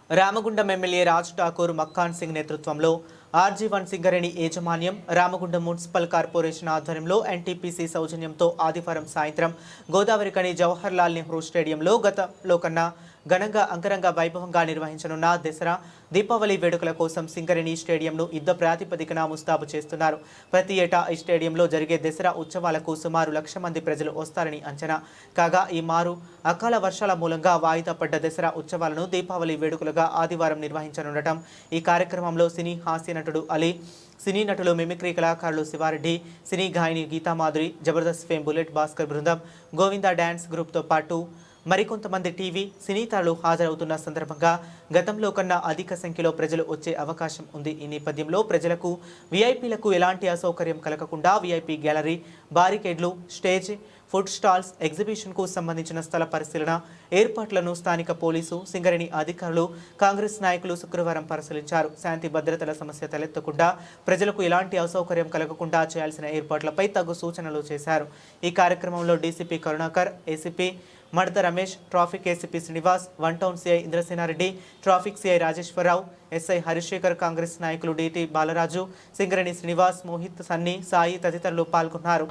Ramagundam MLA Raj Thakur Makkhan Singh నేతృత్వంలో ఆర్జీ1 సింగరేణి యాజమాన్యం Ramagundam municipal corporation ఆధ్వర్యంలో ఎన్టీపీసీ సౌజన్యంతో ఆదివారం సాయంత్రం గోదావరికని జవహర్ లాల్ నెహ్రూ స్టేడియంలో గతంలో కన్నా ఘనంగా అంగరంగ వైభవంగా నిర్వహించనున్న దసరా దీపావళి వేడుకల కోసం సింగరేణి స్టేడియంను యుద్ధ ప్రాతిపదికన ముస్తాబు చేస్తున్నారు. ప్రతి ఏటా ఈ స్టేడియంలో జరిగే దసరా ఉత్సవాలకు సుమారు 1,00,000 మంది ప్రజలు వస్తారని అంచనా. కాగా ఈ మారు అకాల వర్షాల మూలంగా వాయిదా పడ్డ దసరా ఉత్సవాలను దీపావళి వేడుకలుగా ఆదివారం నిర్వహించనుండటం. ఈ కార్యక్రమంలో సినీ హాస్య నటుడు అలీ, సినీ నటులు మిమిక్రీ కళాకారులు శివారెడ్డి, సినీ గాయని గీతామాధురి, జబర్దస్త్ ఫేమ్ బుల్లెట్ భాస్కర్ బృందం, గోవిందా డ్యాన్స్ గ్రూప్తో పాటు మరికొంతమంది టీవీ సినీ తారలు హాజరవుతున్న సందర్భంగా గతంలో కన్నా అధిక సంఖ్యలో ప్రజలు వచ్చే అవకాశం ఉంది. ఈ నేపథ్యంలో ప్రజలకు వీఐపీలకు ఎలాంటి అసౌకర్యం కలగకుండా వీఐపీ గ్యాలరీ, బారికేడ్లు, స్టేజ్, ఫుడ్ స్టాల్స్, ఎగ్జిబిషన్కు సంబంధించిన స్థల పరిశీలన ఏర్పాట్లను స్థానిక పోలీసు, సింగరేణి అధికారులు, కాంగ్రెస్ నాయకులు శుక్రవారం పరిశీలించారు. శాంతి భద్రతల సమస్య తలెత్తకుండా ప్రజలకు ఎలాంటి అసౌకర్యం కలగకుండా చేయాల్సిన ఏర్పాట్లపై తగు సూచనలు చేశారు. ఈ కార్యక్రమంలో DCP Karunakar, ACP Madatha Ramesh, traffic ACP Srinivas, one town CI Indrasenareddy, traffic CI Rajeshwararao, SI Harishekar, Congress నాయకులు డిటి బాలరాజు, సింగరేణి శ్రీనివాస్, మోహిత్, సన్నీ, సాయి తదితరులు పాల్గొన్నారు.